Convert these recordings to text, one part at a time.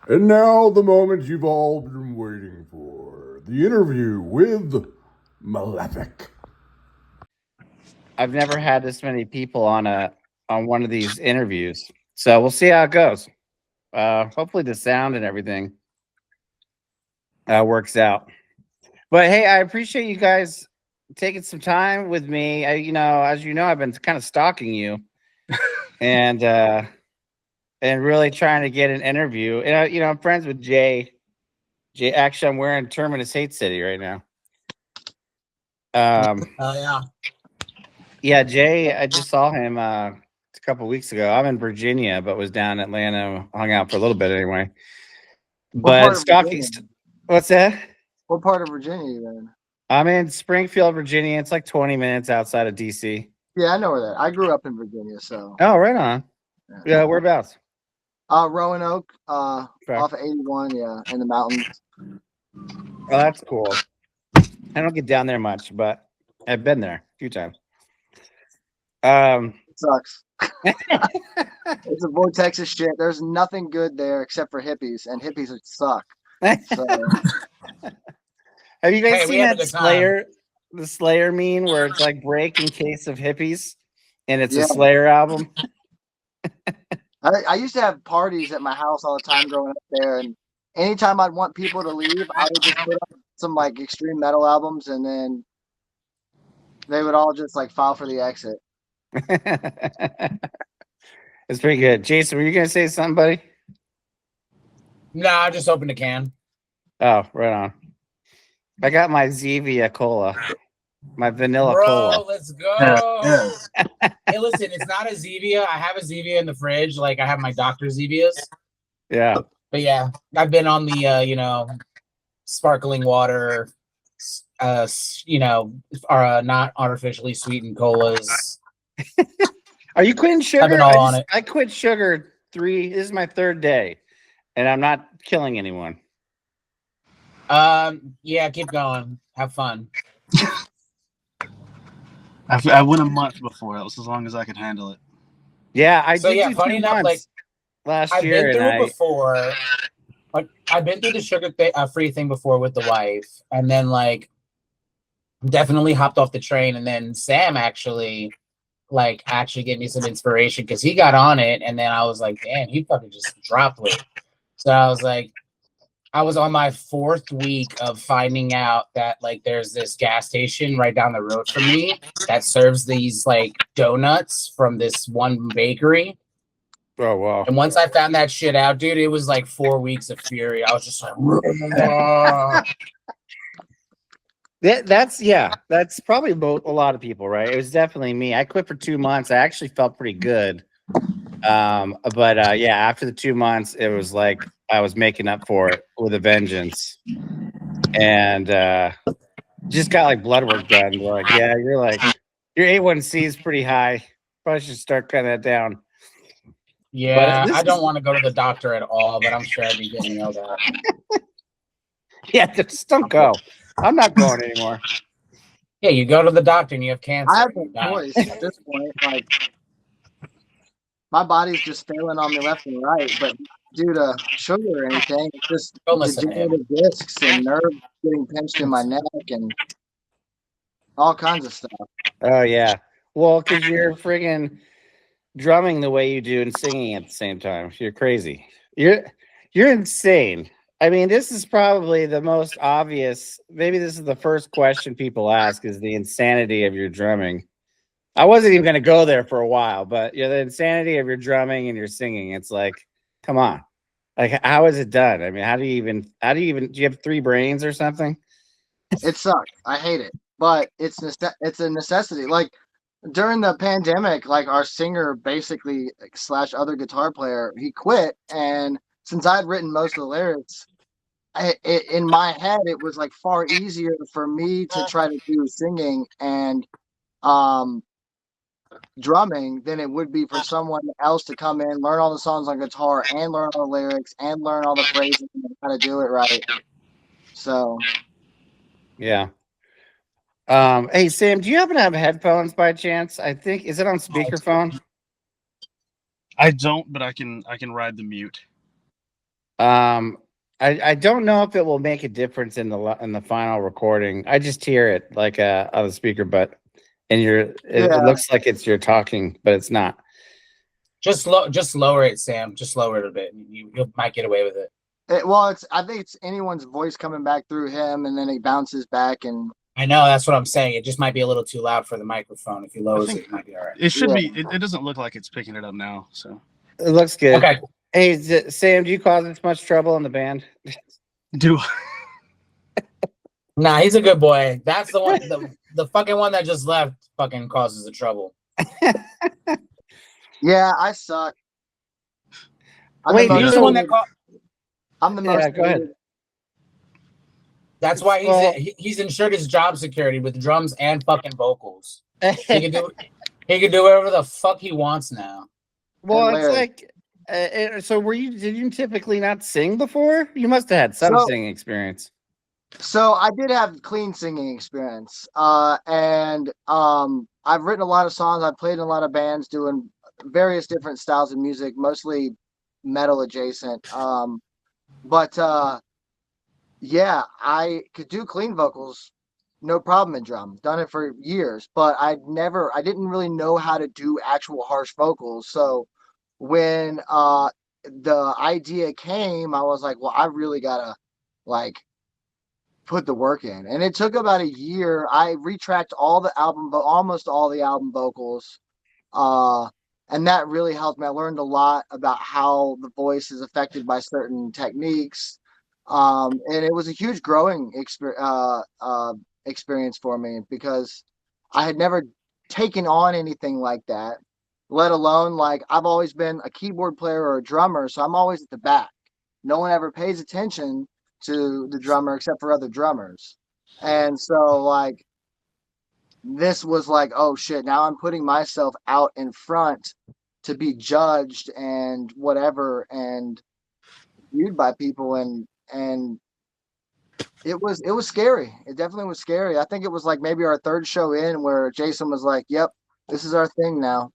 And now, the moment you've all been waiting for, the interview with Malefic. I've never had this many people on one of these interviews, so we'll see how it goes. Hopefully, the sound and everything works out. But hey, I appreciate you guys taking some time with me. As you know, I've been kind of stalking you and really trying to get an interview. And I'm friends with Jay. Jay, actually, I'm wearing Terminus Hate City right now. Yeah. Yeah, Jay. I just saw him a couple weeks ago. I'm in Virginia, but was down in Atlanta, hung out for a little bit anyway. What part But of stalking. Virginia? What's that? What part of Virginia are you in? I'm in Springfield, Virginia. It's like 20 minutes outside of DC. Yeah, I know where that. I grew up in Virginia, so. Oh, right on. Yeah, whereabouts? Roanoke, off of 81, yeah, in the mountains. Oh, that's cool. I don't get down there much, but I've been there a few times. It sucks. It's a vortex of shit. There's nothing good there except for hippies, and hippies suck. So. Have you guys seen that the Slayer meme where it's like break in case of hippies, and it's a Slayer album? I used to have parties at my house all the time growing up there, and anytime I'd want people to leave, I would just put up some like extreme metal albums, and then they would all just like file for the exit. It's pretty good. Jason, were you gonna say something, buddy? No, I just opened a can. Oh, right on. I got my Zevia cola, my vanilla cola. Let's go. Hey, listen, it's not a Zevia. I have a Zevia in the fridge. Like I have my Dr. Zevias. Yeah. But yeah, I've been on the sparkling water, not artificially sweetened colas. Are you quitting sugar? I've been all on it. I quit sugar this is my third day, and I'm not killing anyone. Yeah, keep going. Have fun. I went a month before. That was as long as I could handle it. Yeah, I so did. Yeah, do funny enough, like last I've year, been through it before. Like I've been through the sugar free thing before with the wife, and then like definitely hopped off the train, and then Sam actually gave me some inspiration because he got on it, and then I was like, damn, he fucking just dropped weight. So I was like, I was on my 4th week of finding out that like there's this gas station right down the road from me that serves these like donuts from this one bakery. Oh wow! And once I found that shit out, dude, it was like 4 weeks of fury. I was just like, that's probably a lot of people, right? It was definitely me. I quit for 2 months. I actually felt pretty good. But after the 2 months, it was like I was making up for it with a vengeance, and just got like blood work done. They're like, yeah, your A1C is pretty high. Probably should start cutting that down. Yeah, I don't want to go to the doctor at all, but I'm sure I'd be getting yelled at. Yeah, just don't go. I'm not going anymore. Yeah, you go to the doctor and you have cancer. I have no choice at this point. Like, my body's just failing on me left and right, but due to sugar or anything, it's just degenerative discs and nerves getting pinched in my neck and all kinds of stuff. Oh yeah, well, because you're friggin' drumming the way you do and singing at the same time. You're crazy. You're insane. I mean, this is probably the most obvious. Maybe this is the first question people ask: is the insanity of your drumming. I wasn't even going to go there for a while, but the insanity of your drumming and your singing. It's like, come on, like how is it done? I mean, how do you even? Do you have 3 brains or something? It sucks. I hate it, but it's a necessity. Like during the pandemic, like our singer basically / other guitar player, he quit, and since I had written most of the lyrics, in my head it was like far easier for me to try to do singing and drumming than it would be for someone else to come in, learn all the songs on guitar, and learn all the lyrics, and learn all the phrases and how to do it right. So, yeah. Hey Sam, do you happen to have headphones by chance? I think is it on speakerphone? I don't, but I can ride the mute. I don't know if it will make a difference in the final recording. I just hear it like on the speaker, but it looks like it's you're talking, but it's not. Just lower it, Sam. Just lower it a bit. You might get away with it. I think it's anyone's voice coming back through him, and then it bounces back. And I know that's what I'm saying. It just might be a little too loud for the microphone. If you lower it might be all right. It should be. It doesn't look like it's picking it up now. So it looks good. Okay. Hey, Sam, do you cause this much trouble in the band? do. Nah, he's a good boy. That's the one. The fucking one that just left fucking causes the trouble. Yeah, I suck. Wait, He's the one that I'm the most. Yeah, go ahead. That's why he's insured his job security with drums and fucking vocals. He can do whatever the fuck he wants now. Well, it's like, so did you typically not sing before? You must have had some singing experience. So I did have clean singing experience, and I've written a lot of songs. I've played in a lot of bands doing various different styles of music, mostly metal adjacent. But yeah, I could do clean vocals, no problem in drum. Done it for years, but I didn't really know how to do actual harsh vocals. So when the idea came, I was like, well, I really gotta like put the work in. And it took about a year. I retracked almost all the album vocals. And that really helped me. I learned a lot about how the voice is affected by certain techniques. And it was a huge growing experience for me because I had never taken on anything like that, let alone like I've always been a keyboard player or a drummer. So I'm always at the back. No one ever pays attention to the drummer except for other drummers. And so like this was like, oh shit, now I'm putting myself out in front to be judged and whatever and viewed by people, and it was scary. It definitely was scary. I think it was like maybe our third show in where Jason was like, yep, this is our thing now.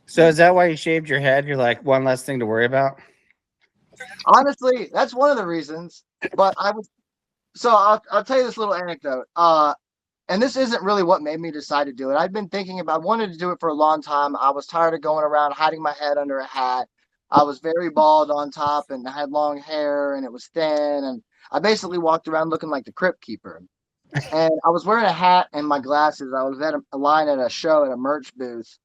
So is that why you shaved your head? You're like, one less thing to worry about? Honestly, that's one of the reasons. But I'll tell you this little anecdote. And this isn't really what made me decide to do it. I'd been thinking about, I wanted to do it for a long time. I was tired of going around hiding my head under a hat. I was very bald on top and I had long hair and it was thin. And I basically walked around looking like the Crypt Keeper. And I was wearing a hat and my glasses. I was at a line at a show at a merch booth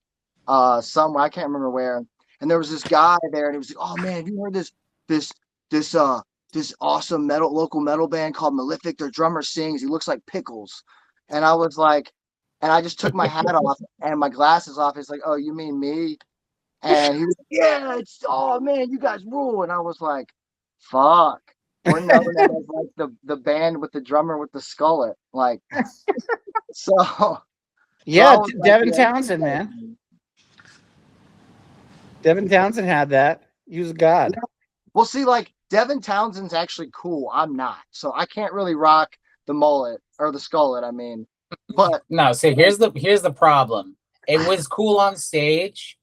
somewhere. I can't remember where. And there was this guy there and he was like, oh man, have you heard this awesome local metal band called Malefic? Their drummer sings. He looks like Pickles. And I was like, and I just took my hat off and my glasses off. He's like, oh, you mean me? And he was like, yeah, oh man, you guys rule. And I was like, fuck. We're known as like the band with the drummer with the skullet. Like, so. Yeah, so Devin like, Townsend, man. Devin Townsend had that. He was a god. Well, see, like Devin Townsend's actually cool. I'm not. So I can't really rock the mullet or the skullet, I mean. But no, see, here's the problem. It was cool on stage,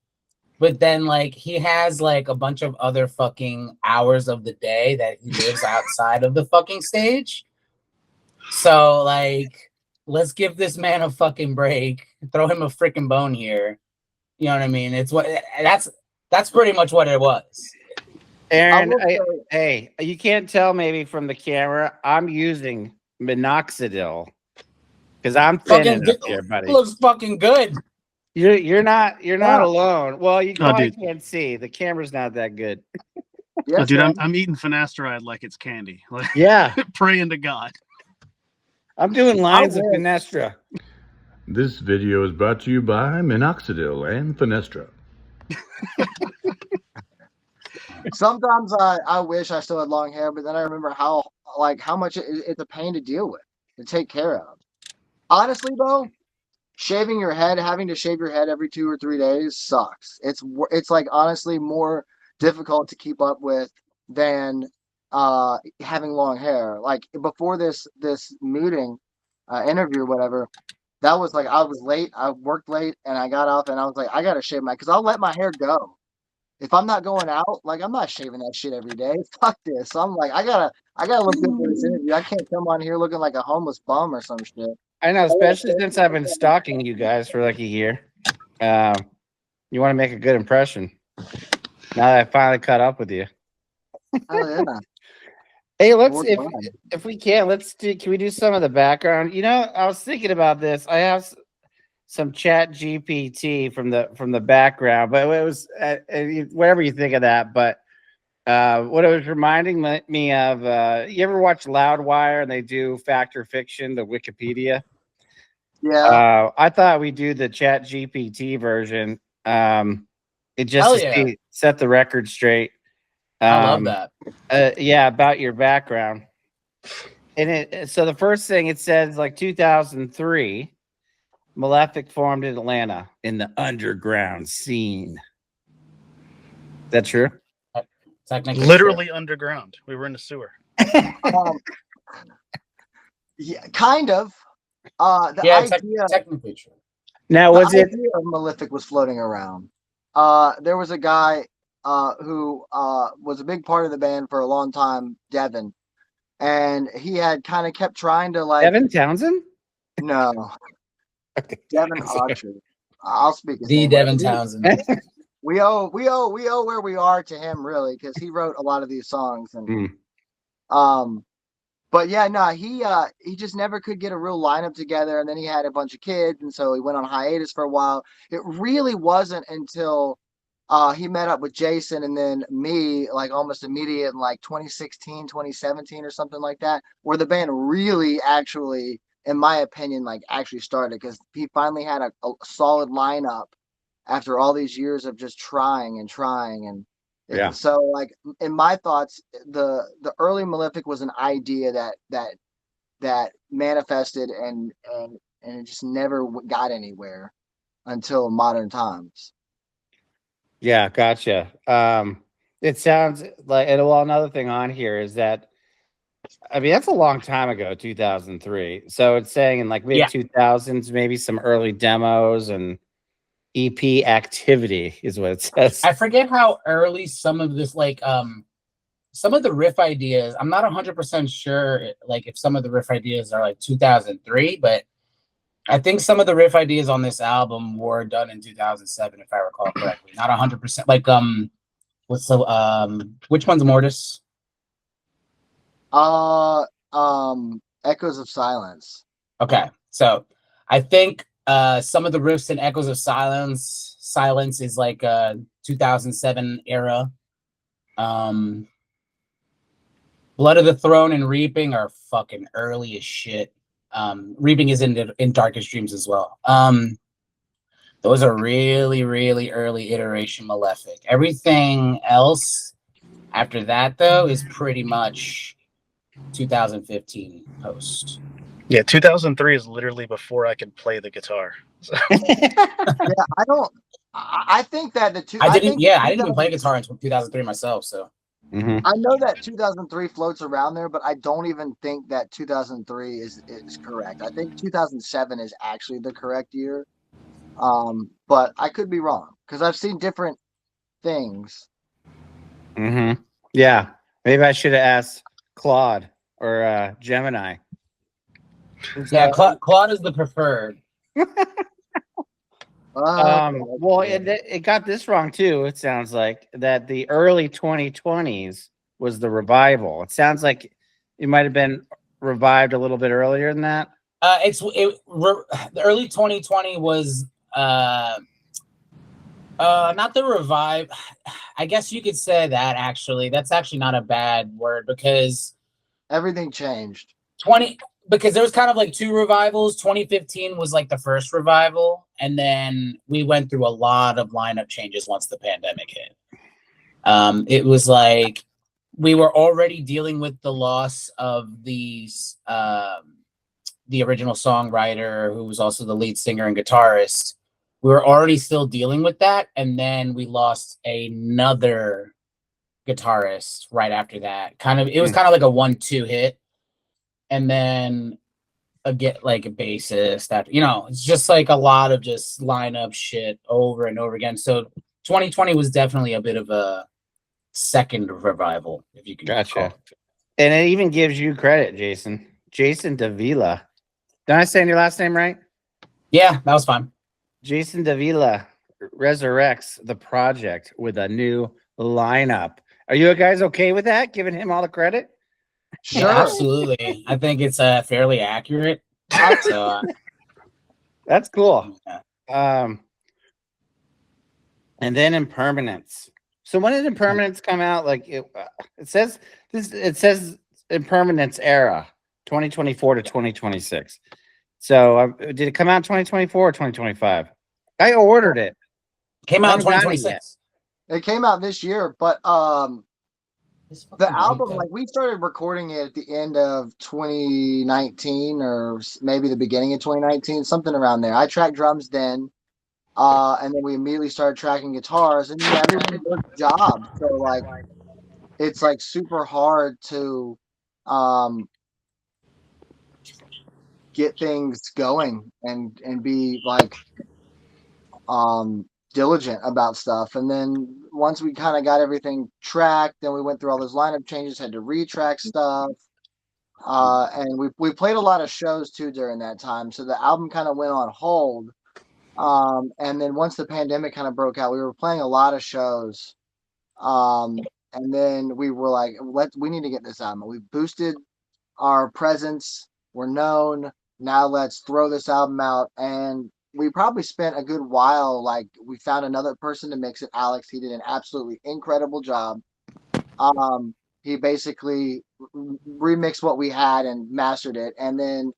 but then like he has like a bunch of other fucking hours of the day that he lives outside of the fucking stage. So like, let's give this man a fucking break. Throw him a freaking bone here. You know what I mean? That's pretty much what it was. Aaron, hey, you can't tell maybe from the camera. I'm using minoxidil because I'm thinning up here, buddy. Looks fucking good. You're not alone. Well, you probably can't see. The camera's not that good. Yes, dude, I'm eating finasteride like it's candy. Like, yeah, praying to God. I'm doing lines of Finestra. This video is brought to you by Minoxidil and Finestra. Sometimes I wish I still had long hair, but then I remember how much it's a pain to deal with, to take care of. Honestly, though, having to shave your head every 2 or 3 days sucks. It's like honestly more difficult to keep up with than having long hair. Like before this meeting, interview or whatever, that was like I was late. I worked late and I got up and I was like, I gotta shave because I'll let my hair go. if I'm not going out, like I'm not shaving that shit every day. Fuck this. So I'm like, I gotta look good for this interview. I can't come on here looking like a homeless bum or some shit. I know, especially since I've been stalking you guys for like a year. You want to make a good impression. Now that I finally caught up with you. Oh yeah. Hey, let's More if we can, can we do some of the background? You know, I was thinking about this. I have some Chat GPT from the background, but it was whatever you think of that. But what it was reminding me of, you ever watch Loudwire and they do Fact or Fiction, the Wikipedia? Yeah. I thought we'd do the Chat GPT version. It just Hell to yeah. set the record straight. I love that. Yeah, about your background. And so the first thing it says, like 2003, Malefic formed in Atlanta in the underground scene. Is that true? Technically Literally underground. We were in the sewer. Yeah, kind of. The idea, technically true. Now, the was it? idea of Malefic was floating around. There was a guy who was a big part of the band for a long time, Devin, and he had kind of kept trying to like. Devin Townsend? No, Devin Archer. I'll speak his The name. Devin Townsend. We owe where we are to him, really, because he wrote a lot of these songs. And but yeah, no, he just never could get a real lineup together, and then he had a bunch of kids, and so he went on hiatus for a while. It really wasn't until he met up with Jason and then me, like almost immediate in like 2016, 2017 or something like that, where the band really actually, in my opinion, like actually started, because he finally had a solid lineup after all these years of just trying and Yeah. so like in my thoughts, the early Malefic was an idea that manifested and it just never got anywhere until modern times. Yeah, gotcha. It sounds like, and well, another thing on here is that, I mean, that's a long time ago, 2003. So it's saying in like mid 2000s, maybe some early demos and EP activity is what it says. I forget how early some of this, like, some of the riff ideas, I'm not 100% sure, like, if some of the riff ideas are like 2003, but I think some of the riff ideas on this album were done in 2007, if I recall correctly. Not 100%. Like, which one's Mortis? Echoes of Silence. Okay, so I think some of the riffs in Echoes of Silence is like 2007 era. Blood of the Throne and Reaping are fucking early as shit. Reaping is in Darkest Dreams as well. Those are really, really early iteration Malefic. Everything else after that, though, is pretty much 2015 post. Yeah, 2003 is literally before I could play the guitar. So. Yeah, I think that I didn't even play guitar in 2003 myself. So I know that 2003 floats around there, but I don't even think that 2003 is correct. I think 2007 is actually the correct year. But I could be wrong because I've seen different things. Yeah, maybe I should have asked Claude or Gemini. Yeah, Claude is the preferred. Well, it got this wrong too. It sounds like that the early 2020s was the revival. It sounds like it might have been revived a little bit earlier than that. The early 2020 was not the revive. I guess you could say that actually. That's actually not a bad word because everything changed. Because there was kind of like two revivals. 2015 was like the first revival, and then we went through a lot of lineup changes once the pandemic hit. It was like we were already dealing with the loss of the original songwriter, who was also the lead singer and guitarist. We were already still dealing with that, and then we lost another guitarist right after that. It was kind of like a 1-2 hit. And then like a bassist that, it's just like a lot of just lineup shit over and over again. So 2020 was definitely a bit of a second revival, if you can Gotcha. call it. And it even gives you credit, Jason Davila. Did I say your last name right? Yeah, that was fun. Jason Davila resurrects the project with a new lineup. Are you guys okay with that? Giving him all the credit? Sure. Yeah, absolutely. I think it's fairly accurate. So That's cool. yeah. And then Impermanence. So when did Impermanence come out? Like it says Impermanence era, 2024 to 2026. So did it come out in 2024 or 2025? I ordered it. Came out in I haven't got it 2026. It came out this year, but This the fucking album, white like we started recording it at the end of 2019 or maybe the beginning of 2019, something around there. I tracked drums then, and then we immediately started tracking guitars, and everybody worked jobs. So like, it's like super hard to get things going and be like diligent about stuff. And then once we kind of got everything tracked, then we went through all those lineup changes, had to retrack stuff. And we played a lot of shows too during that time. So the album kind of went on hold. And then once the pandemic kind of broke out, we were playing a lot of shows. And then we were like, we need to get this album. We boosted our presence. We're known. Now let's throw this album out. And we probably spent a good while. Like we found another person to mix it, Alex. He did an absolutely incredible job. He basically remixed what we had and mastered it, and then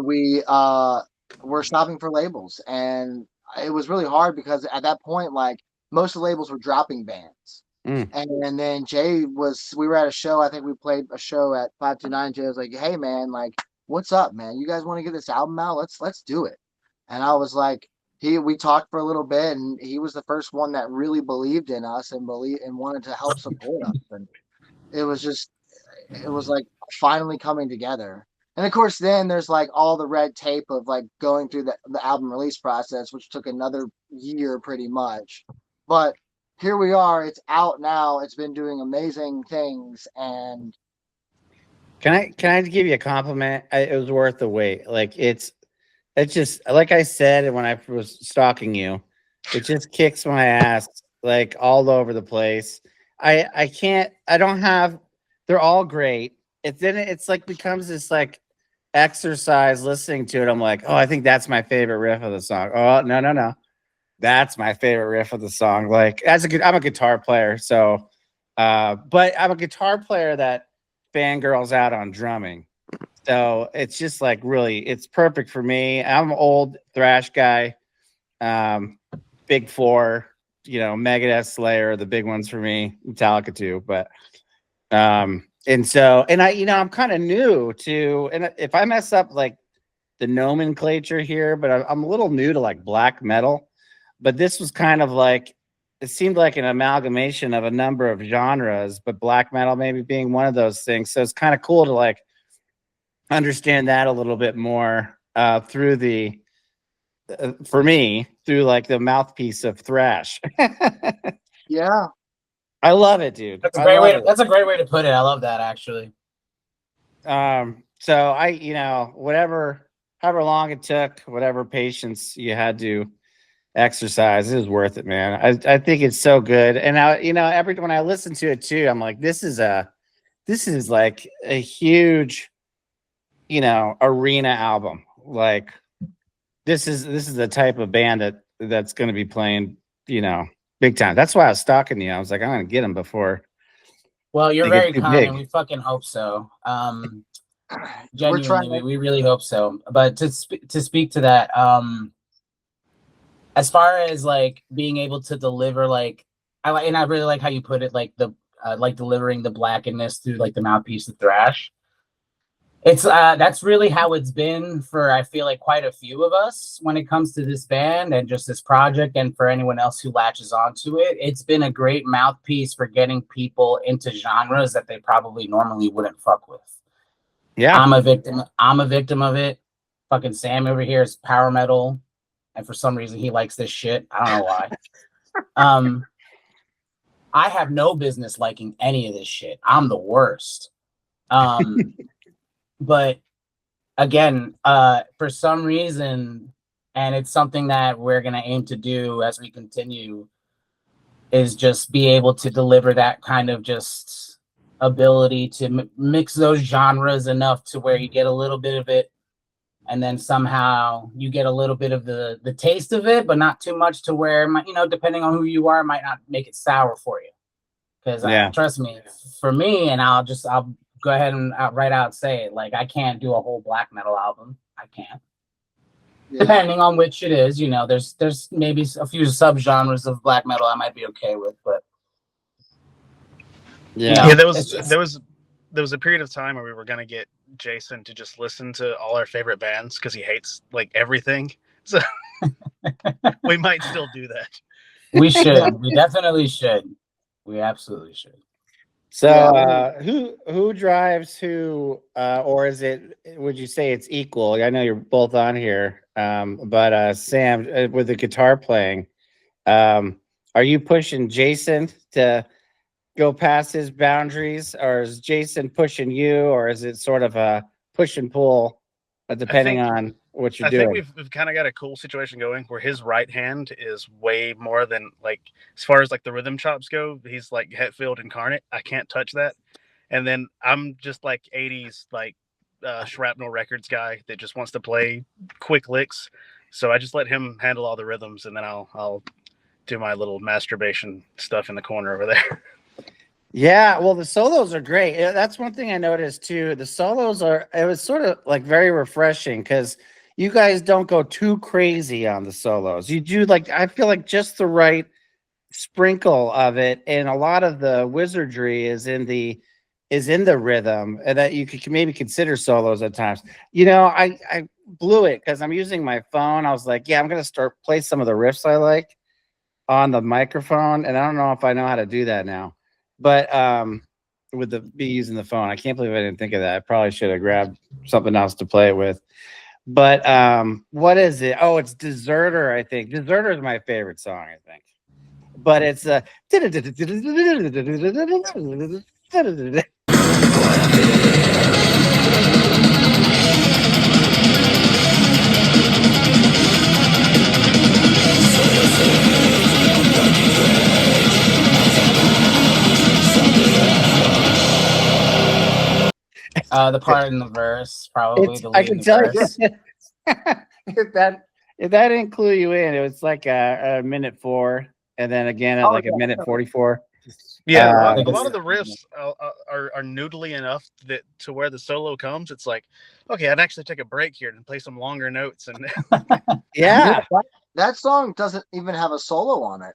we were shopping for labels, and it was really hard because at that point, like most of the labels were dropping bands. And then we were at a show. I think we played a show at 529. Jay was like, "Hey man, like, what's up, man? You guys want to get this album out? Let's do it." And I was like, we talked for a little bit, and he was the first one that really believed in us and wanted to help support us. And it was like finally coming together. And of course, then there's like all the red tape of like going through the album release process, which took another year pretty much. But here we are. It's out now. It's been doing amazing things. And Can I give you a compliment? It was worth the wait. Like it's just like I said when I was stalking you, it just kicks my ass like all over the place. They're all great. It's like becomes this like exercise listening to it. I'm like, oh, I think that's my favorite riff of the song. Oh, no. That's my favorite riff of the song. Like I'm a guitar player, so but I'm a guitar player that fangirls out on drumming. So it's just like really, it's perfect for me. I'm an old thrash guy, big four, Megadeth, Slayer, the big ones for me, Metallica too. But I'm kind of new to, and if I mess up like the nomenclature here, but I'm a little new to like black metal. But this was kind of like, it seemed like an amalgamation of a number of genres, but black metal maybe being one of those things. So it's kind of cool to like understand that a little bit more through for me, through like the mouthpiece of thrash. yeah, I love it, dude. That's a great way. That's a great way to put it. I love that actually. So however long it took, whatever patience you had to exercise, it was worth it, man. I think it's so good. And when I listen to it too, I'm like, this is like a huge, arena album. Like this is the type of band that's going to be playing, big time. That's why I was stalking you. I was like, I'm going to get them before. Well, you're very kind, and we fucking hope so. Genuinely, we really hope so. But to speak to that, as far as like being able to deliver, like I really like how you put it, like the like delivering the blackness through like the mouthpiece of thrash. It's that's really how it's been for, I feel like, quite a few of us when it comes to this band and just this project, and for anyone else who latches onto it. It's been a great mouthpiece for getting people into genres that they probably normally wouldn't fuck with. Yeah, I'm a victim of it. Fucking Sam over here is power metal, and for some reason he likes this shit. I don't know why. I have no business liking any of this shit. I'm the worst. But again, for some reason, and it's something that we're going to aim to do as we continue, is just be able to deliver that kind of just ability to mix those genres enough to where you get a little bit of it, and then somehow you get a little bit of the taste of it, but not too much to where, you know, depending on who you are, it might not make it sour for you. Because trust me, for me, and I'll go ahead and right out say it, like, I can't do a whole black metal album. I can't. Yeah. Depending on which it is, you know, there's maybe a few subgenres of black metal I might be okay with, but yeah, there was a period of time where we were gonna get Jason to just listen to all our favorite bands because he hates like everything. So we might still do that. We should. We definitely should. We absolutely should. So who drives who, or is it, would you say it's equal? I know you're both on here, but Sam, with the guitar playing, are you pushing Jason to go past his boundaries, or is Jason pushing you, or is it sort of a push and pull, depending on what you're doing? I think we've kind of got a cool situation going where his right hand is way more than, like, as far as like the rhythm chops go, he's like Hetfield incarnate. I can't touch that. And then I'm just like 80s like Shrapnel Records guy that just wants to play quick licks. So I just let him handle all the rhythms, and then I'll do my little masturbation stuff in the corner over there. Yeah, well, the solos are great. That's one thing I noticed too. The solos it was sort of like very refreshing because you guys don't go too crazy on the solos. You do, like, I feel like just the right sprinkle of it, and a lot of the wizardry is in the rhythm, and that you could maybe consider solos at times. You know, I blew it because I'm using my phone. I was like, yeah, I'm gonna play some of the riffs I like on the microphone, and I don't know if I know how to do that now. But be using the phone, I can't believe I didn't think of that. I probably should have grabbed something else to play it with. But what is it? Oh, it's Deserter, I think. Deserter is my favorite song, I think. But it's the part in the verse, probably the lead I can in the tell verse. you if that didn't clue you in, it was like a minute 4, and then again at a minute 44. Yeah, a lot of the riffs are noodly enough that to where the solo comes, it's like, okay, I'd actually take a break here and play some longer notes. And yeah, that song doesn't even have a solo on it.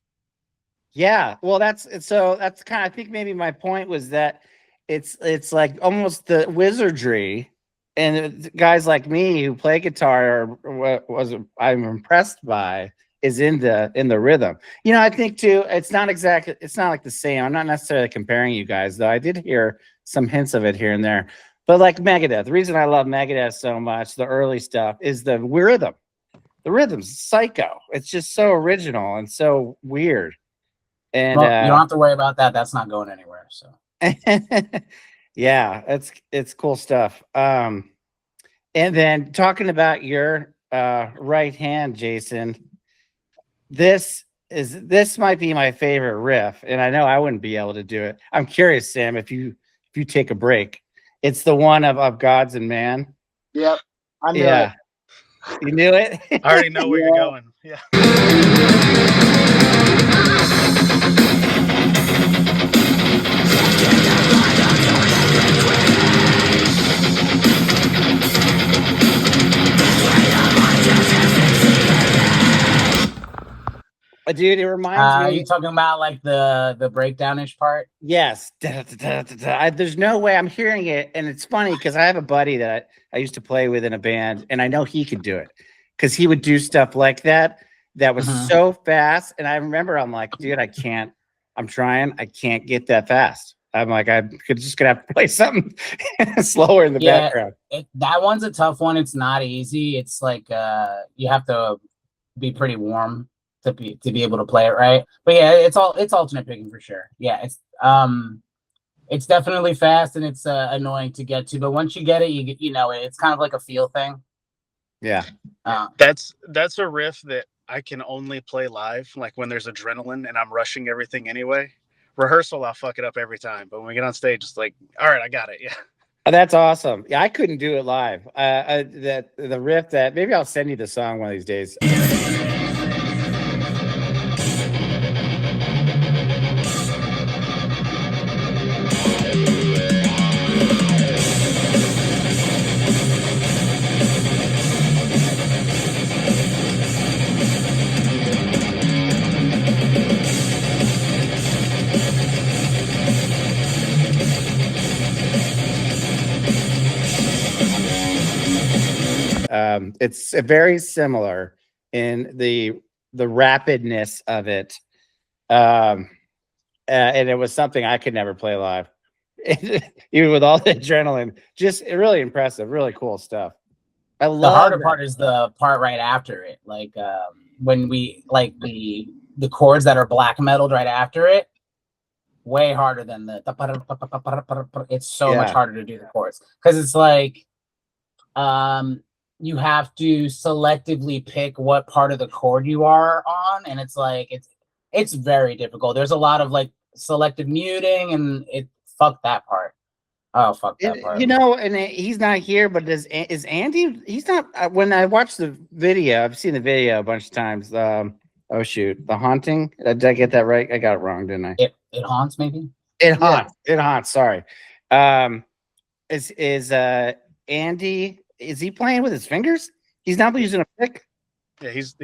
Yeah, well, that's kind of, I think maybe my point was that it's like almost the wizardry, and guys like me who play guitar, or I'm impressed by, is in the rhythm. You know, I think too, it's not like the same. I'm not necessarily comparing you guys, though. I did hear some hints of it here and there. But like Megadeth, the reason I love Megadeth so much, the early stuff, is the rhythm. The rhythm's psycho. It's just so original and so weird. And well, you don't have to worry about that. That's not going anywhere. So yeah, it's cool stuff. And then talking about your right hand, Jason, this might be my favorite riff, and I know I wouldn't be able to do it. I'm curious, Sam, if you take a break. It's the one of Gods and Man. Yep, I knew it. You knew it? I already know where you're going. Yeah. Dude, it reminds me. Are you talking about like the breakdown-ish part? Yes. There's no way I'm hearing it, and it's funny because I have a buddy that I used to play with in a band, and I know he could do it because he would do stuff like that was so fast. And I remember I'm like, dude, I can't. I'm trying. I can't get that fast. I'm like, I'm just gonna have to play something slower in the background. That one's a tough one. It's not easy. It's like you have to be pretty warm to be able to play it right. But yeah, it's alternate picking for sure. Yeah, it's definitely fast and it's annoying to get to, but once you get it, you know it. It's kind of like a feel thing. Yeah. That's a riff that I can only play live, like when there's adrenaline and I'm rushing everything anyway. Rehearsal, I'll fuck it up every time, but when we get on stage, it's like, all right, I got it. Yeah. Oh, that's awesome. Yeah, I couldn't do it live. That the riff that maybe I'll send you the song one of these days. It's very similar in the rapidness of it, and it was something I could never play live, even with all the adrenaline. Just really impressive, really cool stuff. I love the harder that. part is the part right after it, like when we like the chords that are black metaled right after it. Way harder than the. It's so much harder to do the chords because it's like, you have to selectively pick what part of the chord you are on, and it's like it's very difficult. There's a lot of like selective muting, and fuck that part. Oh, fuck that part. You know, and he's not here, but is Andy? He's not. When I watched the video, I've seen the video a bunch of times. Oh shoot, The Haunting. Did I get that right? I got it wrong, didn't I? It haunts, maybe. It haunts. It haunts. Sorry. Is Andy? Is he playing with his fingers? He's not using a pick. Yeah, he's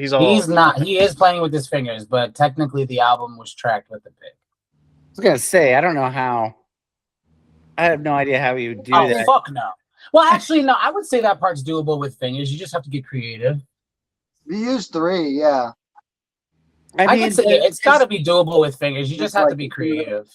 not. He is playing with his fingers, but technically the album was tracked with a pick. I was gonna say I don't know how. I have no idea how you would do that. Oh fuck no. Well, actually, no. I would say that part's doable with fingers. You just have to get creative. You use 3, yeah. I mean, say it's got to be doable with fingers. You just have to be creative.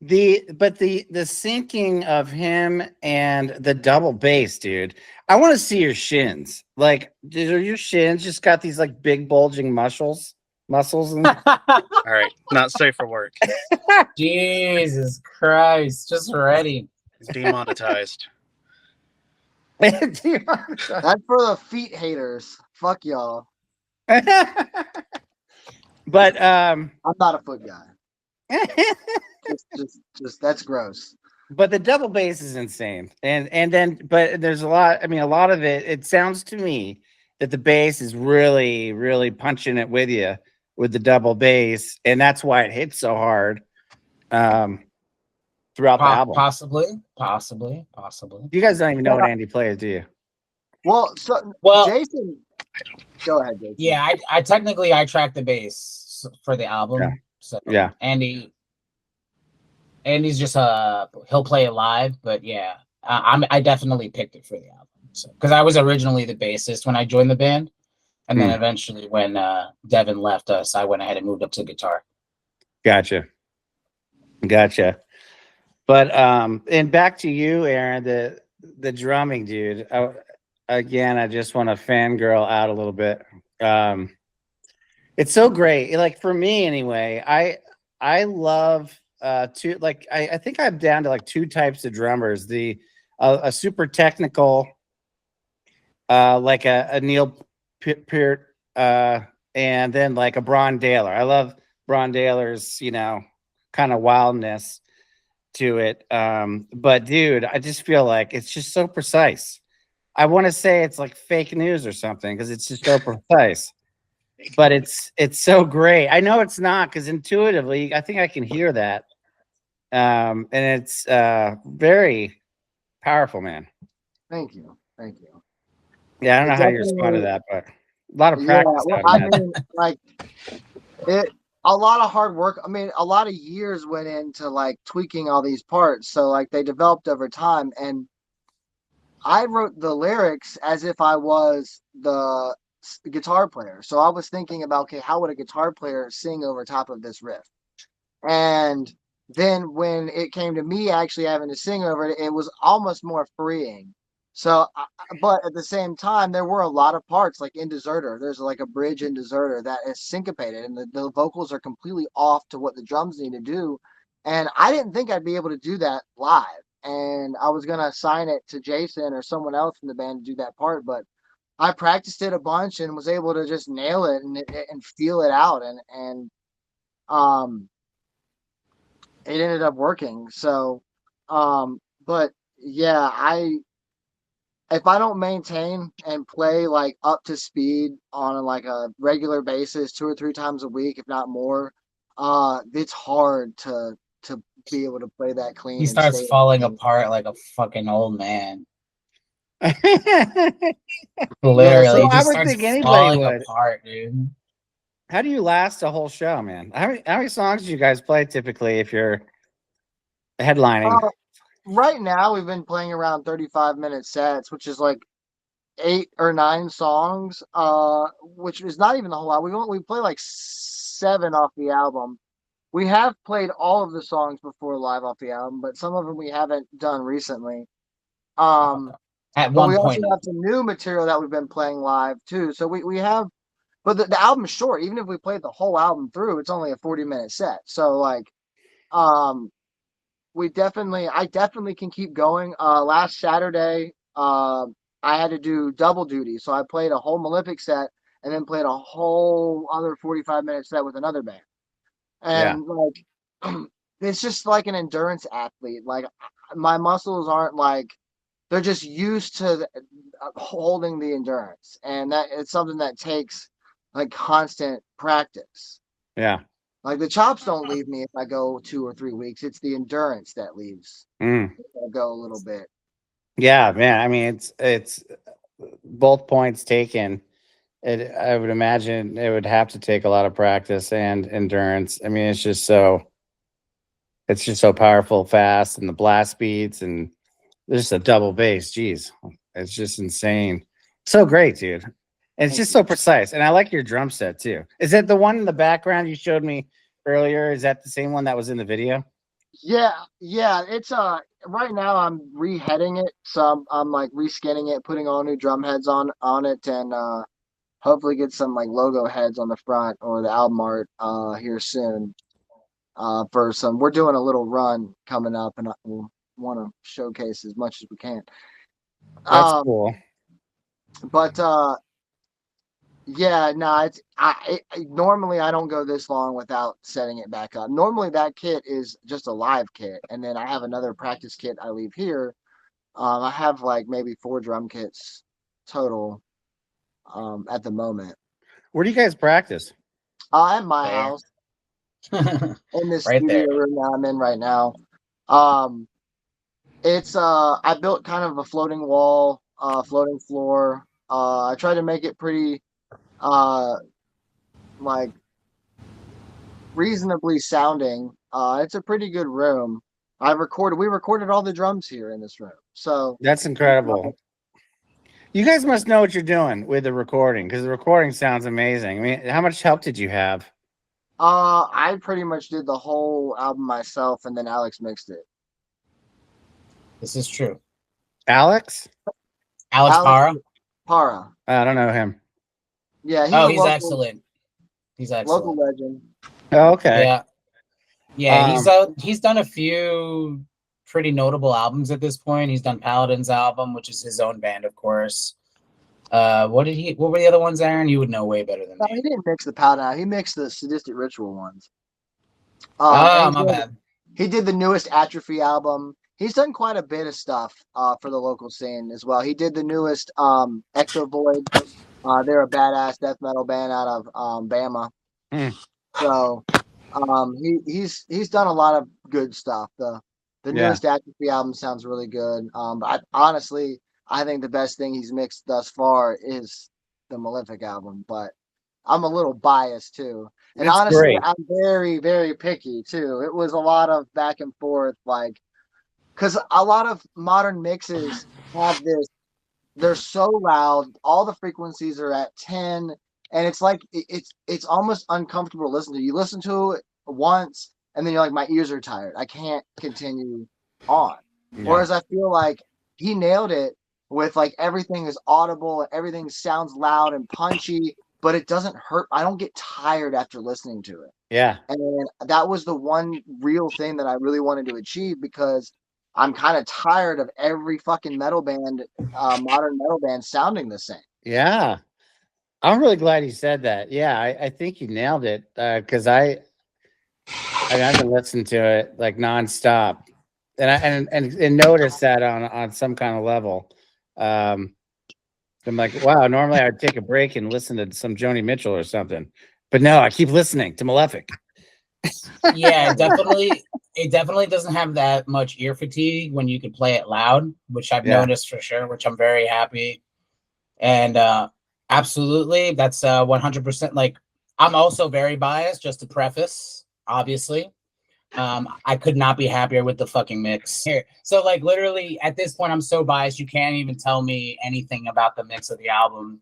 The syncing of him and the double bass, dude. I want to see your shins. Like, are your shins just got these like big bulging muscles? And... All right, not safe for work. Jesus Christ, just ready. It's demonetized. That's for the feet haters. Fuck y'all. But I'm not a foot guy. just that's gross. But the double bass is insane, and then but there's a lot. I mean, a lot of it. It sounds to me that the bass is really, really punching it with you with the double bass, and that's why it hits so hard throughout the album. Possibly. You guys don't even know what Andy plays, do you? Well, Jason, go ahead, Jason. Yeah, I technically track the bass for the album. Yeah. So yeah, Andy's just he'll play it live, but yeah, I definitely picked it for the album. So because I was originally the bassist when I joined the band, and then eventually when Devin left us, I went ahead and moved up to guitar. Gotcha. But and back to you, Aaron, the drumming, dude. Again, I just want to fangirl out a little bit. It's so great. Like for me anyway, I love I think I'm down to like 2 types of drummers. A super technical like a Neil Peart and then like a Bron Daler. I love Bron Daler's, kind of wildness to it. But dude, I just feel like it's just so precise. I want to say it's like fake news or something because it's just so precise. But it's so great. I know it's not because intuitively, I think I can hear that. And it's very powerful, man. Thank you. Yeah, I don't know how you respond to that, but a lot of practice. Yeah, I mean, like a lot of hard work. I mean, a lot of years went into like tweaking all these parts. So like they developed over time, and I wrote the lyrics as if I was the guitar player. So I was thinking about, okay, how would a guitar player sing over top of this riff? And then when it came to me actually having to sing over it, it was almost more freeing So, but at the same time, there were a lot of parts like in Deserter. There's like a bridge in Deserter that is syncopated, and the vocals are completely off to what the drums need to do. And I didn't think I'd be able to do that live. And I was gonna assign it to Jason or someone else in the band to do that part, but I practiced it a bunch and was able to just nail it and feel it out, and um, it ended up working. So, but yeah, if I don't maintain and play like up to speed on like a regular basis, 2 or 3 times a week, if not more, it's hard to be able to play that clean. He and starts stay falling apart like a fucking old man. Well, Literally, he I just would starts think anybody falling would. apart, dude. How do you last a whole show, man? How many songs do you guys play typically if you're headlining? Right now, we've been playing around 35-minute sets, which is like 8 or 9 songs, which is not even the whole album. We play like 7 off the album. We have played all of the songs before live off the album, but some of them we haven't done recently. At But one we also point, have some new material that we've been playing live too. So we have, but the album's short. Even if we played the whole album through, it's only a 40-minute set. So like, um, I definitely can keep going. Last Saturday, I had to do double duty, so I played a whole Malefic set and then played a whole other 45-minute set with another band. Yeah. And like, it's just like an endurance athlete. Like my muscles aren't like, they're just used to holding the endurance, and that it's something that takes like constant practice. Yeah. Like the chops don't leave me if I go 2 or 3 weeks. It's the endurance that leaves. Mm. I go a little bit. Yeah, man. I mean, it's both points taken. I would imagine it would have to take a lot of practice and endurance. I mean, it's just so powerful, fast, and the blast beats, and there's a double bass. Jeez, it's just insane. So great, dude. And it's just so precise. And I like your drum set too. Is that the one in the background you showed me earlier? Is that the same one that was in the video? Yeah. It's right now I'm reheading it, so I'm like reskinning it, putting all new drum heads on it, and hopefully get some like logo heads on the front or the album art here soon. We're doing a little run coming up, and we'll want to showcase as much as we can. That's cool. But yeah, no, normally I don't go this long without setting it back up. Normally that kit is just a live kit, and then I have another practice kit I leave here. I have like maybe 4 drum kits total at the moment. Where do you guys practice? At my There. house in this Right studio there. room that I'm in right now. It's I built kind of a floating wall, floating floor. I tried to make it pretty like reasonably sounding. It's a pretty good room. We recorded all the drums here in this room. So That's incredible. You guys must know what you're doing with the recording, because the recording sounds amazing. I mean, how much help did you have? I pretty much did the whole album myself, and then Alex mixed it. This is true. Alex? Alex Para? Para. I don't know him. Yeah, He's excellent. He's excellent. Local legend. Oh, okay. Yeah. Yeah, he's done a few pretty notable albums at this point. He's done Paladin's album, which is his own band, of course. What were the other ones, Aaron? You would know way better than No, me. he didn't mix the Paladin. He mixed the Sadistic Ritual ones. My bad. He did the newest Atrophy album. He's done quite a bit of stuff for the local scene as well. He did the newest Exo Void. They're a badass death metal band out of Bama. So he's done a lot of good stuff. The newest Atrophy album sounds really good. But honestly, I think the best thing he's mixed thus far is the Malefic album. But I'm a little biased too. And It's honestly, great. I'm very, very picky too. It was a lot of back and forth, like, because a lot of modern mixes have this, they're so loud, all the frequencies are at 10, and it's like it's almost uncomfortable to listen to. You listen to it once, and then you're like, my ears are tired. I can't continue on. Yeah. Whereas I feel like he nailed it with like everything is audible and everything sounds loud and punchy, but it doesn't hurt. I don't get tired after listening to it. Yeah. And that was the one real thing that I really wanted to achieve, because I'm kind of tired of every fucking metal band, modern metal band sounding the same. Yeah. I'm really glad you said that. Yeah, I think you nailed it. Because I've been listening to it like nonstop, and noticed that on some kind of level. I'm like, wow. Normally, I'd take a break and listen to some Joni Mitchell or something, but no, I keep listening to Malefic. Yeah, it definitely doesn't have that much ear fatigue when you can play it loud, which I've noticed for sure, which I'm very happy. And absolutely, that's 100%. Like, I'm also very biased, just to preface, obviously. I could not be happier with the fucking mix here. So like literally at this point, I'm so biased, you can't even tell me anything about the mix of the album.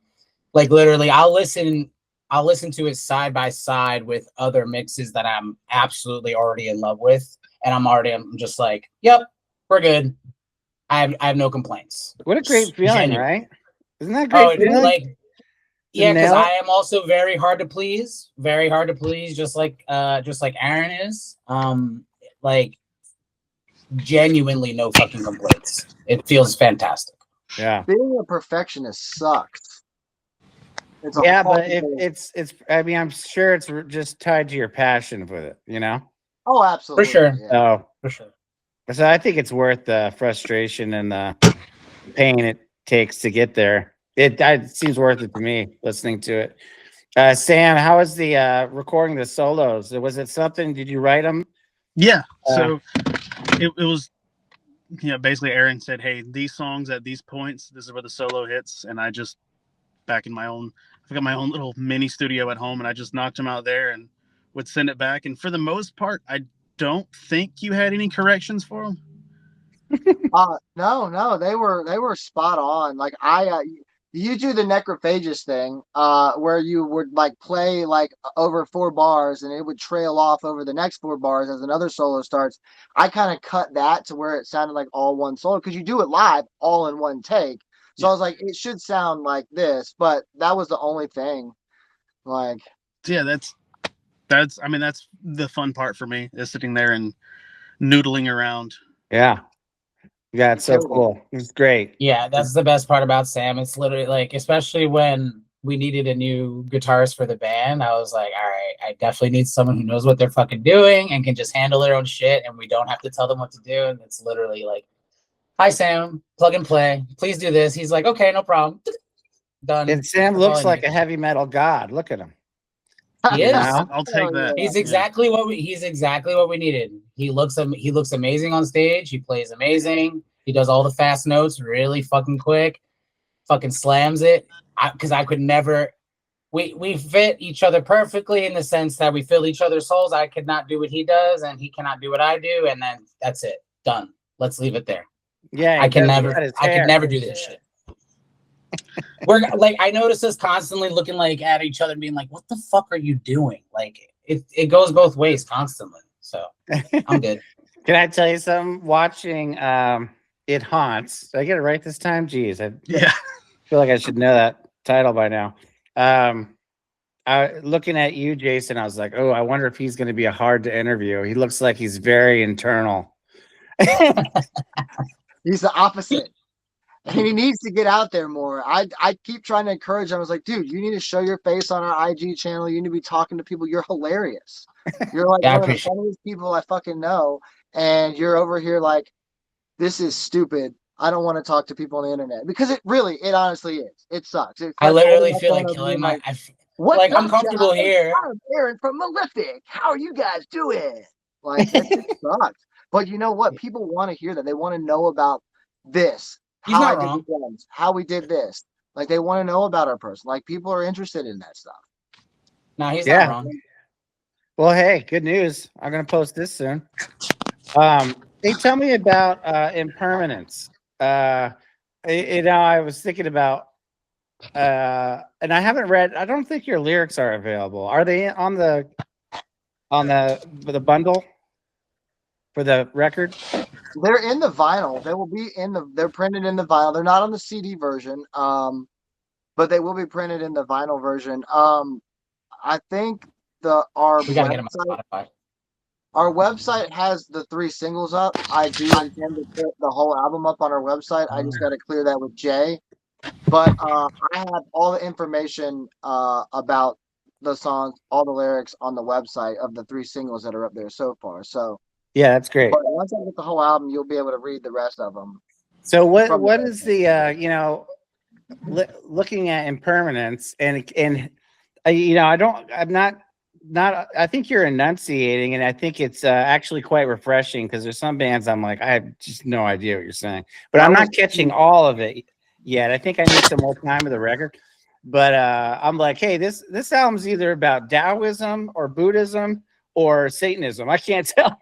Like literally, I'll listen to it side by side with other mixes that I'm absolutely already in love with, and I'm just like, yep, we're good. I have no complaints. What a great feeling, Genuine. right? Isn't that great? Oh, like, yeah, because nail it? I am also very hard to please, just like Aaron is. Like, genuinely no fucking complaints. It feels fantastic. Yeah. Being a perfectionist sucks. It's a Yeah, hard but thing. it's I mean, I'm sure it's just tied to your passion with it, you know? Oh, absolutely. For sure. Yeah. So, For sure. so I think it's worth the frustration and the pain it takes to get there. It seems worth it to me listening to it. Sam, how was the recording the solos? Was it something? Did you write them? Yeah. So it was, basically Aaron said, hey, these songs at these points, this is where the solo hits. And I just, I've got my own little mini studio at home, and I just knocked them out there and would send it back. And for the most part, I don't think you had any corrections for them. No, they were spot on. Like you do the necrophagus thing, where you would like play like over 4 bars and it would trail off over the next 4 bars as another solo starts. I kind of cut that to where it sounded like all one solo, because you do it live all in one take. So I was like, it should sound like this, but that was the only thing. Like, yeah, that's the fun part for me, is sitting there and noodling around. Yeah. Yeah, it's so cool. It's great. Yeah, that's the best part about Sam. It's literally like, especially when we needed a new guitarist for the band, I was like, all right, I definitely need someone who knows what they're fucking doing and can just handle their own shit, and we don't have to tell them what to do. And it's literally like, hi, Sam, plug and play. Please do this. He's like, okay, no problem. Done. And Sam That's all looks I like need. a heavy metal god. Look at him. He is. I'll take that. He's exactly what we needed. He looks amazing on stage. He plays amazing. He does all the fast notes really fucking quick. Fucking slams it. Because I could never. We fit each other perfectly in the sense that we fill each other's holes. I could not do what he does, and he cannot do what I do, and then that's it. Done. Let's leave it there. Yeah, I could never do this shit. We're like, I notice us constantly looking like at each other and being like, what the fuck are you doing? Like, it goes both ways constantly. So I'm good. Can I tell you something? Watching It Haunts. Did I get it right this time? Jeez, I feel like I should know that title by now. Looking at you, Jason, I was like, oh, I wonder if he's going to be hard to interview. He looks like he's very internal. He's the opposite. And he needs to get out there more. I keep trying to encourage him. I was like, dude, you need to show your face on our IG channel. You need to be talking to people. You're hilarious. You're like one of the funniest people I fucking know. And you're over here like, this is stupid. I don't want to talk to people on the internet. Because it honestly is. It sucks. I literally feel like killing my... I'm comfortable here. I'm Aaron from Malefic. How are you guys doing? Like, that just sucks. But you know what? People want to hear that. They want to know about this. He's not wrong. How we did this. Like, they want to know about our person. Like, people are interested in that stuff. No, he's not wrong. Well, hey, good news. I'm going to post this soon. Hey, tell me about Impermanence. I was thinking about, and I haven't read, I don't think your lyrics are available. Are they on the bundle? for the record? They're in the vinyl. They will be they're printed in the vinyl. They're not on the CD version. But they will be printed in the vinyl version. I think our We gotta get them website on Spotify. our website has the 3 singles up. I do intend to put the whole album up on our website. I just got to clear that with Jay. But I have all the information about the songs, all the lyrics on the website of the 3 singles that are up there so far. So Yeah, that's great. but once I get the whole album, you'll be able to read the rest of them. So what From what the is the you know, looking at Impermanence and you know, I'm not I think you're enunciating, and I think it's actually quite refreshing, because there's some bands I'm like, I have just no idea what you're saying, but That I'm was- not catching all of it yet. I think I need some more time with the record, but I'm like, hey, this album's either about Taoism or Buddhism or Satanism. I can't tell.